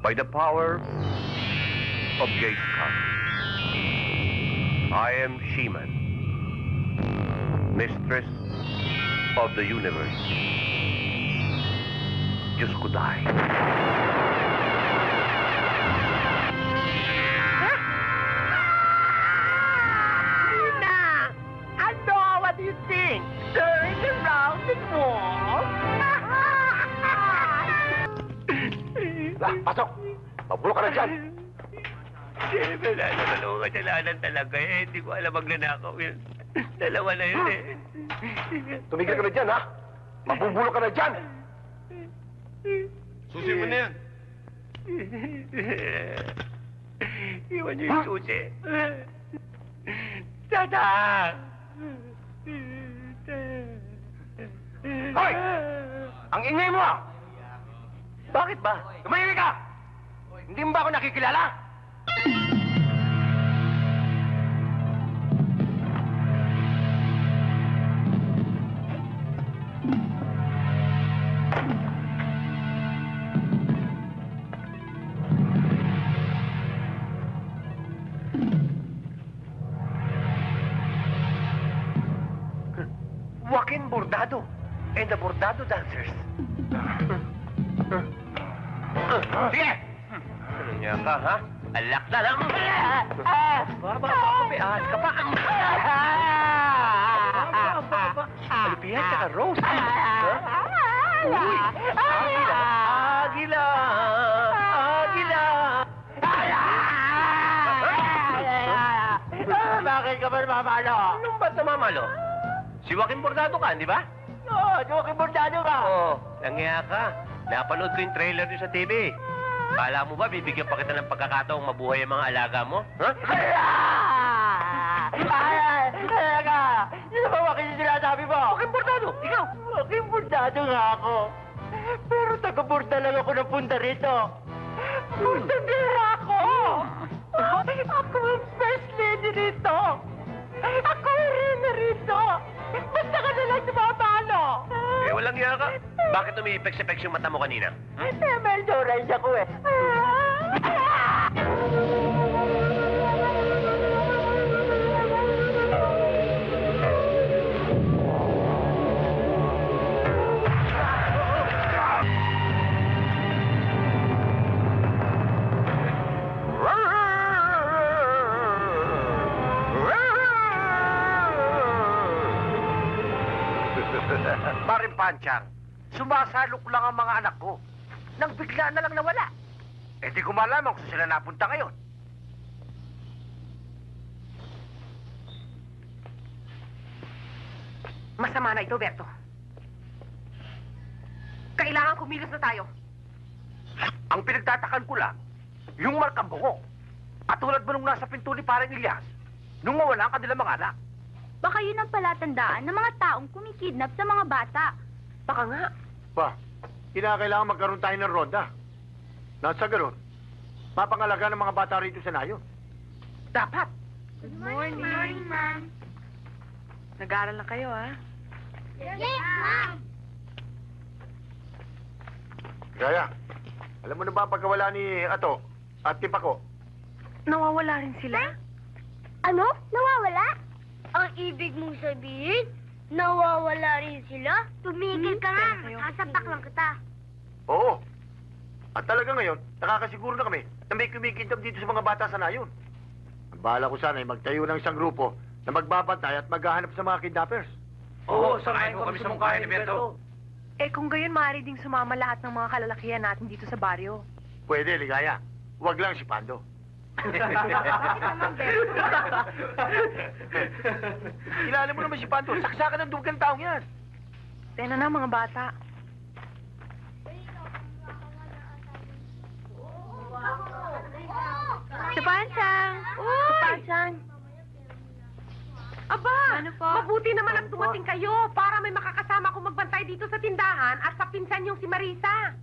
By the power of Geishka, I am She-Man, mistress of the universe. Diyos ko dahil. Nina! Ano? What do you think? Turn around and walk? Pasok! Mabulok ka na dyan! Wala naman ako kasalanan talaga eh. Hindi ko alam magnanakaw yun. Dalawa na yun eh. Tumigil ka na dyan, ha? Mabubulok ka na dyan! Susi mo na yan. Iwan niyo yung susi. Tata! Hoy! Ang ingay mo! Bakit ba? Tumahimik ka! Hindi mo ba ako nakikilala? Joaquin Bordado and the Bordado Dancers. Sige! Ano niya ka, ha? Alak na lang! Baba, may ahas ka pa! Alipia, tsaka Rose! Uy! Agila! Agila! Agila! Bakit ka ba namamalo? Anong ba't namamalo? Si Joaquin Bordado ka, di ba? Oo, Joaquin Bordado ka! Oo, langya ka. Napanood ko yung trailer doon sa TV. Kala mo ba bibigyan pa kita ng pagkakataong mabuhay ang mga alaga mo? Ha? Talaga! Sino ba Joaquin yung sinasabi mo? Joaquin Bordado, ikaw! Joaquin Bordado nga ako. Pero taga-borda lang ako ng punta rito. Bordadera ako! Ako ang first lady rito! Ako rin na rito! Basta ka na lang sumapalo! Eh, walang iya ka. Bakit umiipeks-epeks yung mata mo kanina? Medyo orange ako eh. Paring Panchang, sumasalok lang ang mga anak ko. Nang bigla na lang nawala. Eh di ko malaman kung saan sila napunta ngayon. Masama na ito, Berto. Kailangan kumilos na tayo. Ang pinagtatakan ko lang, yung markang buhok. At tulad mo nung nasa pinto ni Parang Ilyas, nung mawala ang kanilang mga anak. Baka yun ang palatandaan ng mga taong kumikidnap sa mga bata. Baka nga. Pa, kinakailangan magkaroon tayo ng ronda. Nasa ganun, mapangalaga ng mga bata rito sa nayon. Dapat. Good morning, Ma'am. Nag-aaral na kayo, ha? Yes, Ma'am. Kaya, alam mo na ba pagkawala ni Ato at Tipako? Nawawala rin sila? Ano? Nawawala? Ang ibig mong sabihin, nawawala rin sila? Tumigil ka nga, sasapak lang kita. Oo. At talaga ngayon, nakakasiguro na kami na may kumikidnap dito sa mga bata sa nayon. Ang bahala ko sana ay magtayo ng isang grupo na magbabantay at maghahanap sa mga kidnappers. Oo, sangayon ko kami sa mukha ni Berto. Eh kung gayon, maaari ding sumama lahat ng mga kalalakihan natin dito sa baryo. Pwede, Ligaya. Huwag lang si Pando. Kilala mo naman si Pando. Saksakan ng dugang taong yan. Tena na, mga bata. Si Pansang! Si Pansang! Aba! Ano po? Mabuti naman ang dumating kayo para may makakasama kong magbantay dito sa tindahan at sa pinsan yung si Marisa.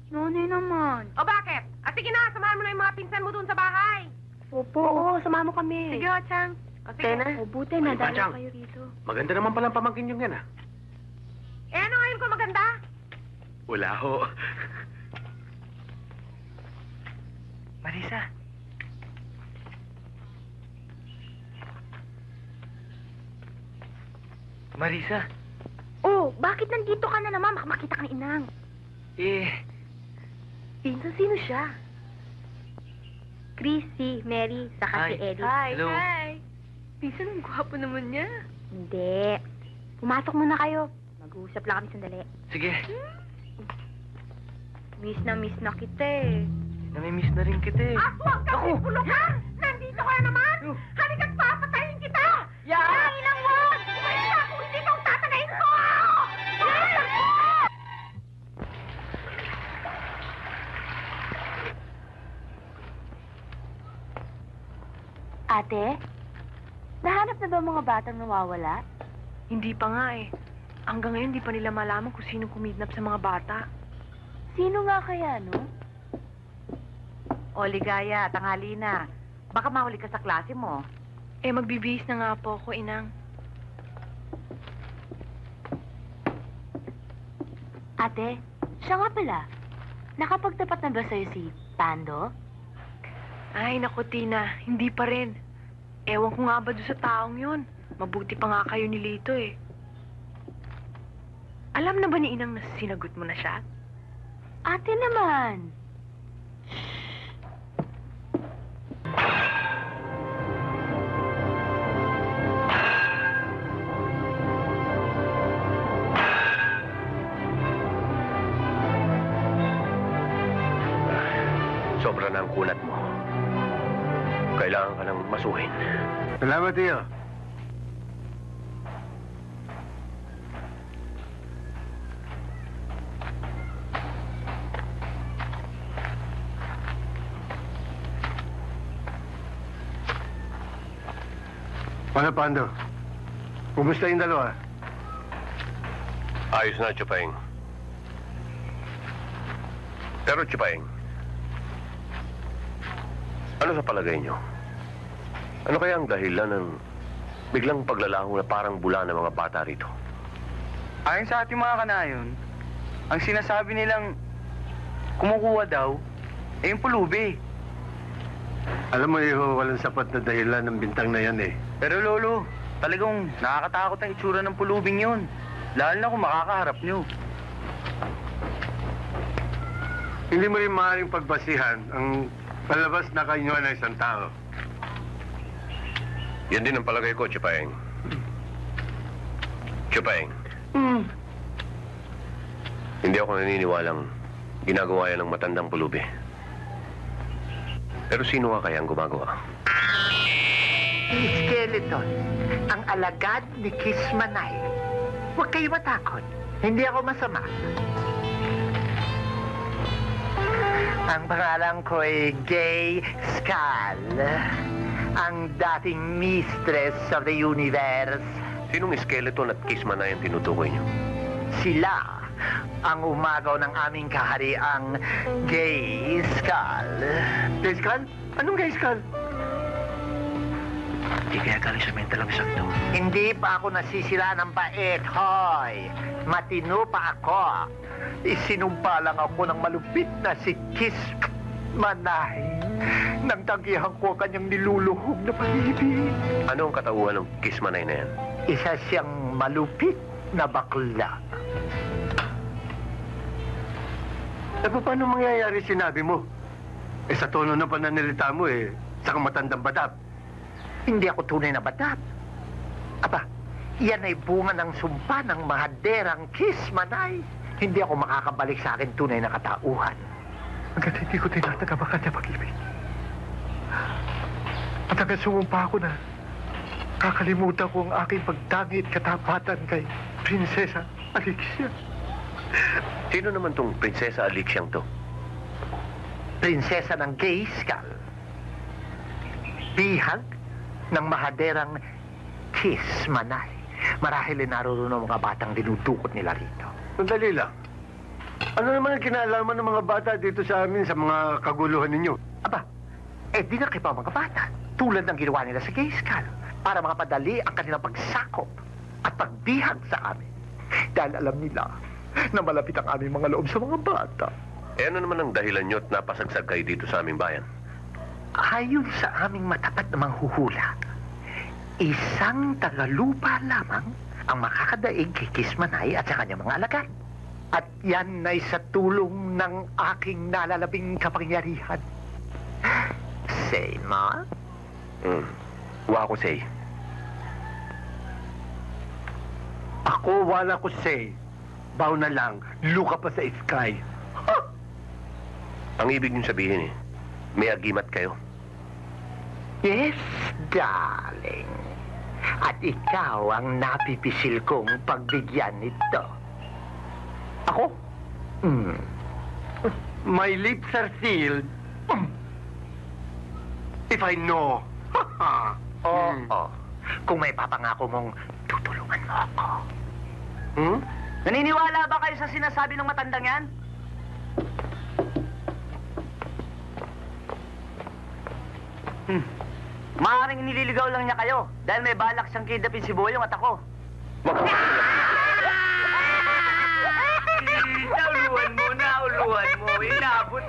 Noni naman. O bakit? At sige na, samahan mo na yung mga pinsan mo dun sa bahay. Opo. Oo, samahan mo kami. Sige, Chang. O sige. O, buti Ay, na Pansang. kayo rito. Maganda naman palang pamangkin yung yan, ha? Eh, ano ngayon ko maganda? Wala ho. Marisa. Marisa, Oh, bakit nandito ka na naman? Makita kang inang. Pinsan, sino siya? Chrissy, Mary, saka si Hi. Eddie. Hello. Hi. Pinsan, ang gwapo naman niya. Hindi. Pumasok muna kayo. Mag-uusap lang kami sandali. Sige, Miss na kita eh. namimiss na rin kita eh. Huwag kang ipulukan! Nandito ka na naman! Halika't papatayin kita! Yan! Ilang wag! Umalis ka kung hindi kang tatagayin ko! Ate, nahanap na ba mga batang nawawala? Hindi pa nga eh. Hanggang ngayon, hindi pa nila malaman kung sino kumidnap sa mga bata. Sino nga kaya, no? O, Ligaya, tanghali na. Baka mahuli ka sa klase mo. Eh, magbibihis na nga po ako, Inang. Ate, siya nga pala. Nakapagtapat na ba sa'yo si Pando? Ay, naku, Tina. Hindi pa rin. Ewan ko nga ba doon sa taong yun. Mabuti pa nga kayo ni Lito eh. Alam na ba ni Inang na sinagot mo na siya? Ate naman. Sobra na ang kunat mo. Kailangan ka nang masuhin. Salamat, Tio. Ano, Pando? Kumusta yung dalawa? Ayos na, Chupaing. Pero, Chupaing, ano sa palagay niyo? Ano kaya ang dahilan ng biglang paglalaho na parang bula ng mga bata rito? Ayon sa ating mga kanayon, ang sinasabi nilang kumukuha daw, eh yung pulubi. Alam mo, Iho, walang sapat na dahilan ng bintang na yan eh. Pero Lolo, talagang nakakatakot ang itsura ng pulubing yun. Lalo na kung makakaharap nyo. Hindi mo rin maaaring pagbasihan ang palabas na kanyuan ng isang tao. Yan din ang palagay ko, Chupaing. Chupaing, hindi ako naniniwalang ginagawa yan ng matandang pulubi. Pero sino nga kaya ang gumagawa? Skeleton, ang alagad ni Kismanay. Huwag kayo matakot. Hindi ako masama. Ang pangalan ko ay Gay Skull. Ang dating mistress of the universe. Sinong skeleton at kismanay ang tinutukoy niyo? Sila ang umagaw ng aming kahariang Gay Skull. Gay Skull? Anong Gay Skull? Hindi kaya galing sa mental ang isang to. Hindi pa ako nasisira ng bait, hoy. Matino pa ako. Isinumpa lang ako ng malupit na si Kiss Manay. Nang tanggihan ko ang kanyang niluluhog na pag-ibig. Ano ang katauhan ng kismanay na yan? Isa siyang malupit na bakla. Eh, paano mangyayari sinabi mo? Eh, sa tono ng pananalita mo eh, sa matandang badap. Hindi ako tunay na badap. Aba, yan ay bunga ng sumpa ng mahaderang Kiss Manay. Hindi ako makakabalik sa akin tunay na katauhan. Hanggat hindi ko tinatagabakan niya pag-ibig. At hanggang sumumpa ako na kakalimutan ko ang aking pagdangit katapatan kay Prinsesa Alexia. Sino naman tong Prinsesa Alixiang to? Prinsesa ng Gay Skull. Bihag ng mahaderang Kiss Manay. Marahil ay narurunong mga batang dinudukot nila rito. Sandali lang. Ano naman ang kinalaman ng mga bata dito sa amin sa mga kaguluhan ninyo? Aba, eh di na kayo mga bata. Tulad ng ginawa nila sa Gay Skull. Para makapadali ang kanilang pagsakop at pagbihag sa amin. Dahil alam nila na malapit ang aming mga loob sa mga bata. Eh ano naman ang dahilan nyo at napasagsag kayo dito sa aming bayan? Ayon sa aming matapat na manghuhula, isang tagalupa lamang ang makakadaig kay Kismanay at sa kanyang mga alagad. At yan ay sa tulong ng aking nalalabing kapangyarihan. Say, ma? Wa ko say. Ako, wala ko say. Baw na lang, luka pa sa sky. Ang ibig niyong sabihin may agimat kayo. Yes, darling. At ikaw ang napipisil kong pagbigyan nito. Ako? My lips are sealed. If I know. Oo. Kung may papangako mong tutulungan mo ako. Naniniwala ba kayo sa sinasabi ng matandang yan? Maaaring nililigaw lang niya kayo dahil may balak siyang kidnapin si Boyong at ako. Nauluan mo. Inabot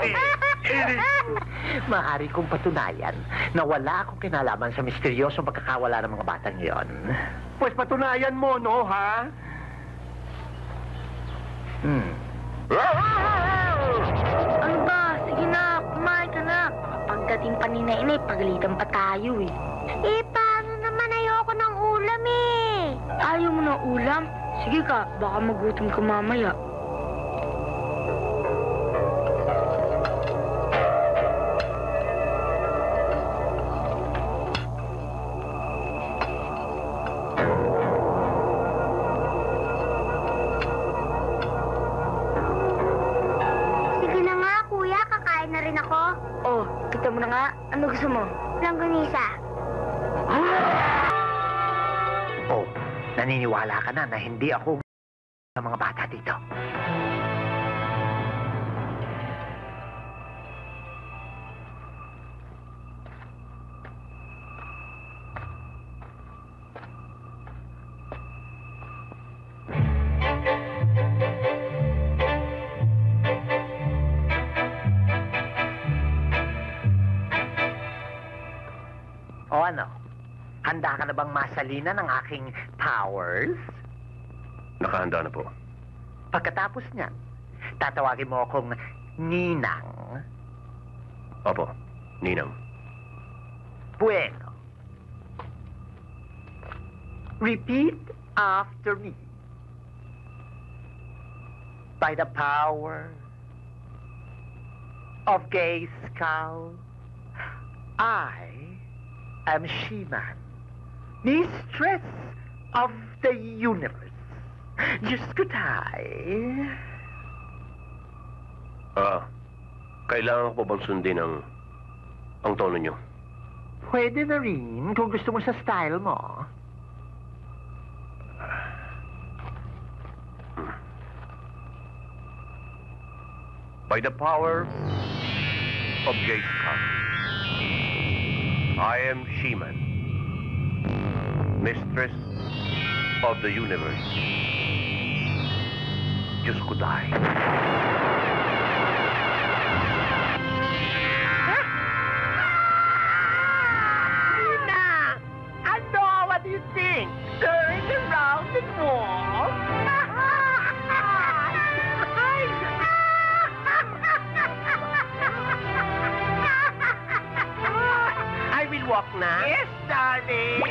Maaari kong patunayan na wala akong kinalaman sa misteryosong pagkakawala ng mga batang yon. Pues patunayan mo, no, ha? Ano ba? Sige na, kumain ka na. Pagdating pa ni Nainay, pagalitan pa tayo eh. Eh, paano naman ayoko ng ulam eh? Ayaw mo ng ulam? Sige ka, baka magutom ka mamaya. Sige na nga, kuya. Kakain na rin ako. Oh, kita mo na nga. Ano gusto mo? Langganisa. Oh, naniniwala ka na hindi ako ng mga bata dito. O ano? Handa ka na bang masalina ng aking powers? Nakahanda na po. Pagkatapos niyan, tatawagin mo akong Ninang. Opo, Ninang. Bueno. Repeat after me. By the power of Grayskull, I am She-Man, mistress of the universe. Diyos ko tayo. Kailangan ko bang sundin ang tono niyo? Pwede na rin kung gusto mo sa style mo. By the power of Grayskull, I am She-Man, mistress of the universe. Diyos ko tayo. What do you think? Turn around and walk. I will walk na. Yes, darling.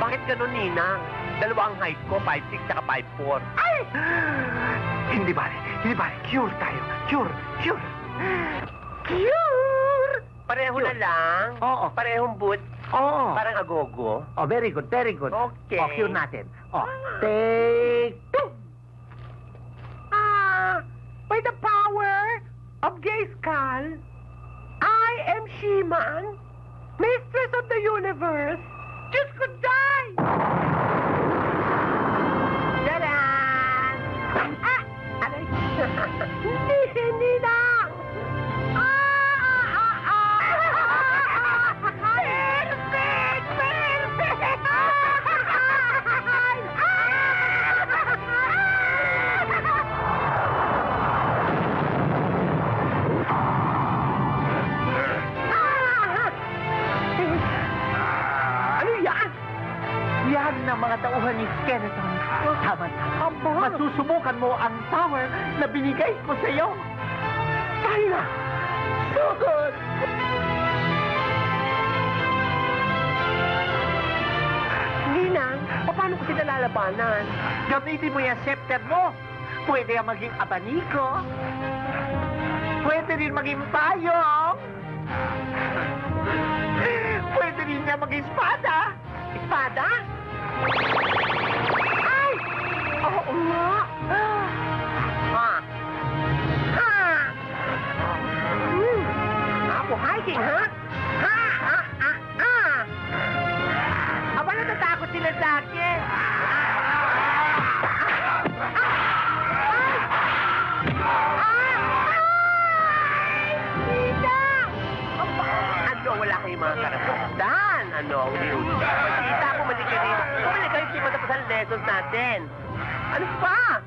Bakit ganun, Ninang? Dalawa ang height ko, 5'6", saka 5'4". Ay! Hindi ba? Cure tayo. Cure. Cure! Pareho na lang? Oo. Parehong boot? Oo. Parang agogo? Oh, very good. Okay. O, cure natin. O, take two. By the power of Grayskull, I am She-Man, mistress of the universe. Diyos ko, die! Tadaan! Aray! Hindi lang! Perfect! mga tauhan ni Skeleton. Tama. Masusubukan mo ang power na binigay ko sa iyo. Tayo na! Sugod! Ninang, paano ko sila lalabanan? Gamitin mo yung scepter mo. Pwede yung maging abaniko. Pwede rin maging payong. Pwede rin niya maging espada. Espada? Ay! Oo nga! Ako hiking, ha? Aba, natatakot sila sa akin. Ano, wala kayong mga karapatan. Ano, magkita ko, mali ka rin. Kumali kayo, hindi matapos ang lessons natin. Ano pa?